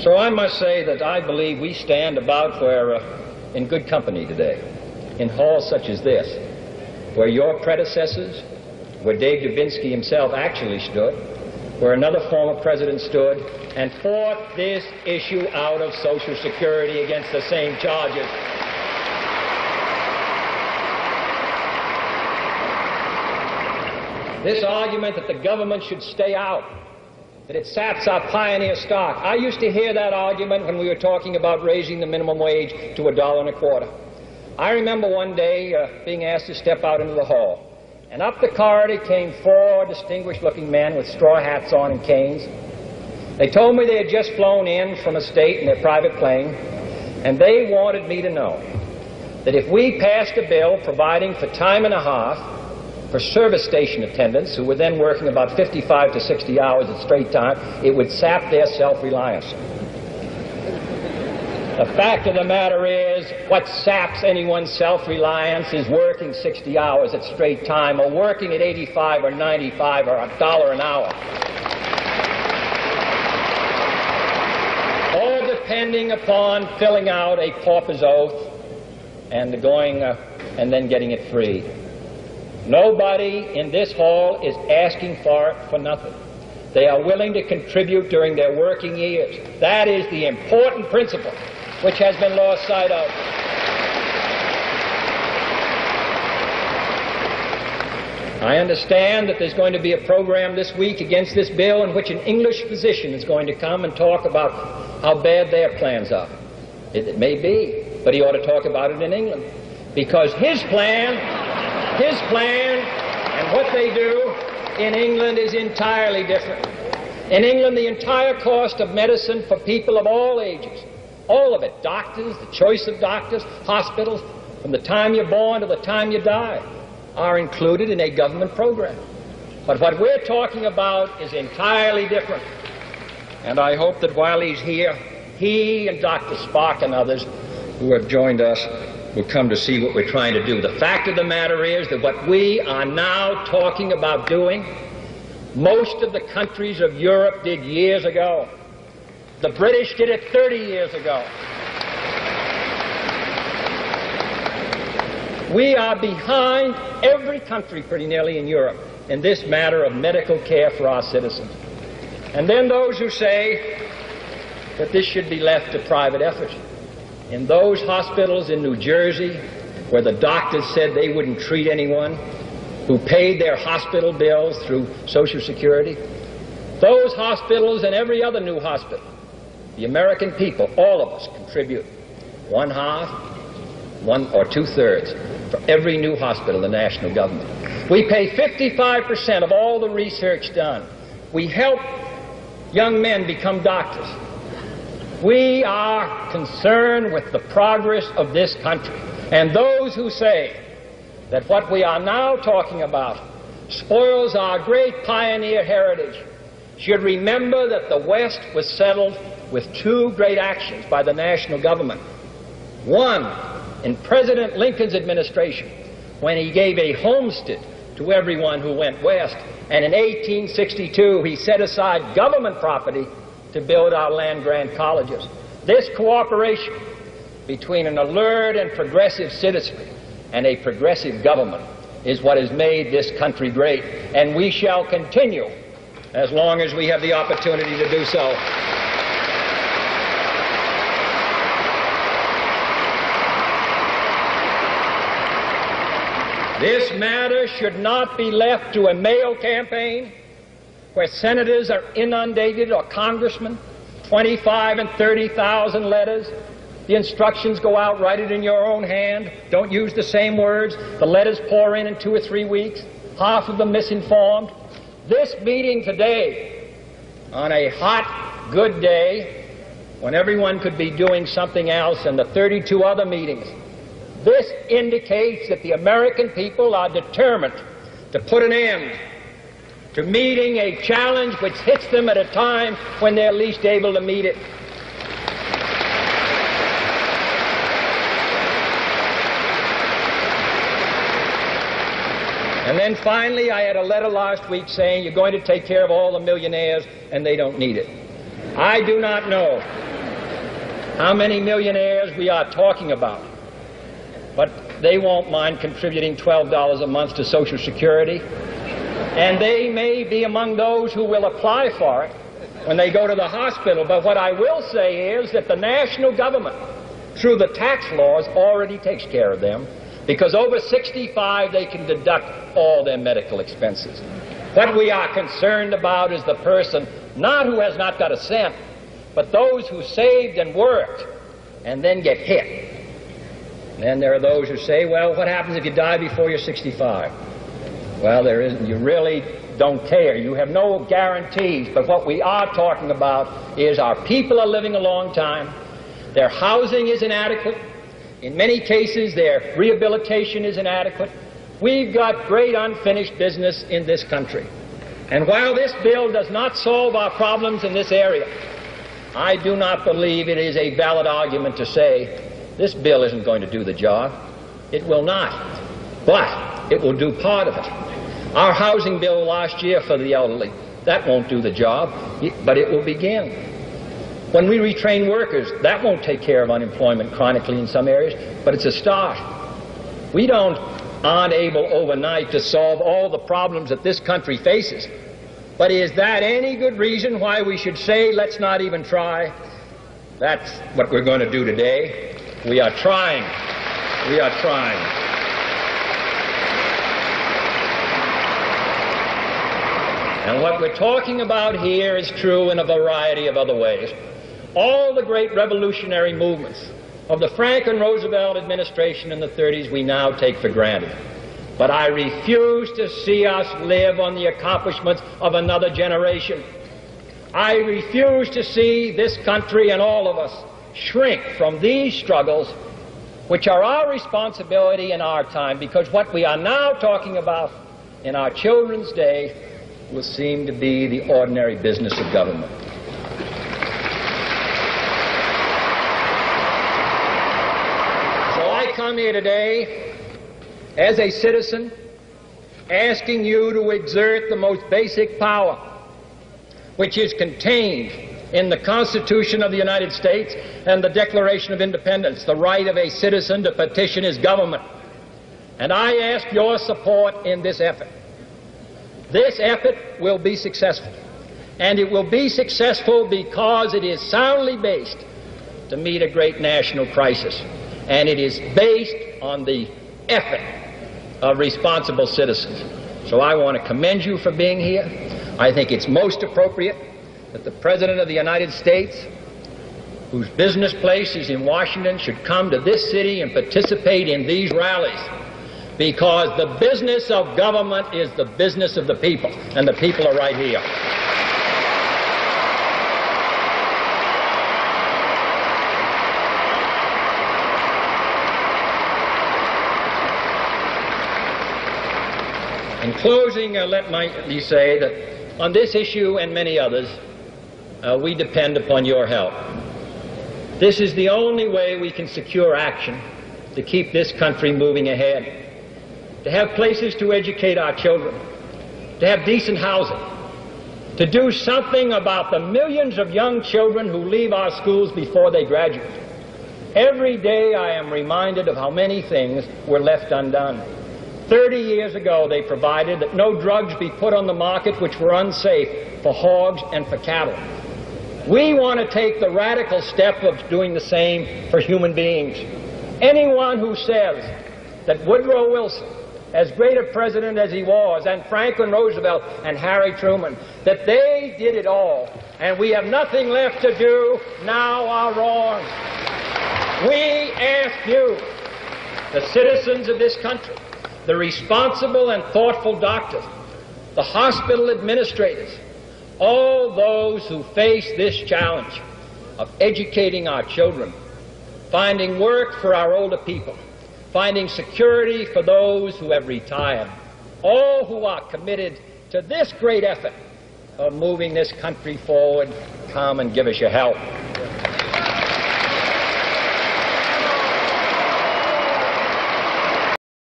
So I must say that I believe we stand about where, in good company today, in halls such as this, where your predecessors, where Dave Dubinsky himself actually stood, where another former president stood, and fought this issue out of Social Security against the same charges. This argument that the government should stay out, that it saps our pioneer stock. I used to hear that argument when we were talking about raising the minimum wage to $1.25. I remember one day being asked to step out into the hall, and up the corridor came four distinguished-looking men with straw hats on and canes. They told me they had just flown in from a state in their private plane, and they wanted me to know that if we passed a bill providing for time and a half for service station attendants, who were then working about 55 to 60 hours at straight time, it would sap their self-reliance. The fact of the matter is, what saps anyone's self-reliance is working 60 hours at straight time, or working at 85 or 95 or $1 an hour. All depending upon filling out a pauper's oath and and then getting it free. Nobody in this hall is asking for it for nothing. They are willing to contribute during their working years. That is the important principle which has been lost sight of. I understand that there's going to be a program this week against this bill in which an English physician is going to come and talk about how bad their plans are. It may be, but he ought to talk about it in England, because his plan and what they do in England is entirely different. In England, the entire cost of medicine for people of all ages, all of it, doctors, the choice of doctors, hospitals, from the time you're born to the time you die, are included in a government program. But what we're talking about is entirely different. And I hope that while he's here, he and Dr. Spock and others who have joined us will come to see what we're trying to do. The fact of the matter is that what we are now talking about doing, most of the countries of Europe did years ago. The British did it 30 years ago. We are behind every country pretty nearly in Europe in this matter of medical care for our citizens. And then those who say that this should be left to private effort. In those hospitals in New Jersey where the doctors said they wouldn't treat anyone who paid their hospital bills through Social Security, those hospitals and every other new hospital, the American people, all of us, contribute 1/2, 1 or 2/3 for every new hospital, the national government. We pay 55% of all the research done. We help young men become doctors. We are concerned with the progress of this country. And those who say that what we are now talking about spoils our great pioneer heritage should remember that the West was settled with two great actions by the national government. One, in President Lincoln's administration, when he gave a homestead to everyone who went west, and in 1862 he set aside government property to build our land-grant colleges. This cooperation between an alert and progressive citizenry and a progressive government is what has made this country great, and we shall continue as long as we have the opportunity to do so. This matter should not be left to a mail campaign where senators are inundated, or congressmen, 25 and 30,000 letters. The instructions go out, write it in your own hand, don't use the same words. The letters pour in 2 or 3 weeks, half of them misinformed. This meeting today, on a hot, good day, when everyone could be doing something else, and the 32 other meetings, this indicates that the American people are determined to put an end to meeting a challenge which hits them at a time when they're least able to meet it. And then finally, I had a letter last week saying you're going to take care of all the millionaires and they don't need it. I do not know how many millionaires we are talking about. But they won't mind contributing $12 a month to Social Security. And they may be among those who will apply for it when they go to the hospital. But what I will say is that the national government, through the tax laws, already takes care of them, because over 65 they can deduct all their medical expenses. What we are concerned about is the person, not who has not got a cent, but those who saved and worked and then get hit. Then there are those who say, well, what happens if you die before you're 65? Well, there isn't. You really don't care. You have no guarantees. But what we are talking about is our people are living a long time. Their housing is inadequate. In many cases, their rehabilitation is inadequate. We've got great unfinished business in this country. And while this bill does not solve our problems in this area, I do not believe it is a valid argument to say this bill isn't going to do the job. It will not. But it will do part of it. Our housing bill last year for the elderly, that won't do the job, but it will begin. When we retrain workers, that won't take care of unemployment chronically in some areas, but it's a start. We aren't able overnight to solve all the problems that this country faces. But is that any good reason why we should say, let's not even try? That's what we're going to do today. We are trying. We are trying. And what we're talking about here is true in a variety of other ways. All the great revolutionary movements of the Franklin Roosevelt administration in the 30s we now take for granted. But I refuse to see us live on the accomplishments of another generation. I refuse to see this country and all of us shrink from these struggles, which are our responsibility in our time, because what we are now talking about in our children's day will seem to be the ordinary business of government. So I come here today as a citizen asking you to exert the most basic power which is contained in the Constitution of the United States and the Declaration of Independence, the right of a citizen to petition his government. And I ask your support in this effort. This effort will be successful. And it will be successful because it is soundly based to meet a great national crisis. And it is based on the effort of responsible citizens. So I want to commend you for being here. I think it's most appropriate that the President of the United States, whose business place is in Washington, should come to this city and participate in these rallies, because the business of government is the business of the people, and the people are right here. In closing, let me say that on this issue and many others, we depend upon your help. This is the only way we can secure action to keep this country moving ahead, to have places to educate our children, to have decent housing, to do something about the millions of young children who leave our schools before they graduate. Every day I am reminded of how many things were left undone. 30 years ago, they provided that no drugs be put on the market which were unsafe for hogs and for cattle. We want to take the radical step of doing the same for human beings. Anyone who says that Woodrow Wilson, as great a president as he was, and Franklin Roosevelt and Harry Truman, that they did it all and we have nothing left to do now are wrong. We ask you, the citizens of this country, the responsible and thoughtful doctors, the hospital administrators, all those who face this challenge of educating our children, finding work for our older people, finding security for those who have retired, all who are committed to this great effort of moving this country forward, come and give us your help.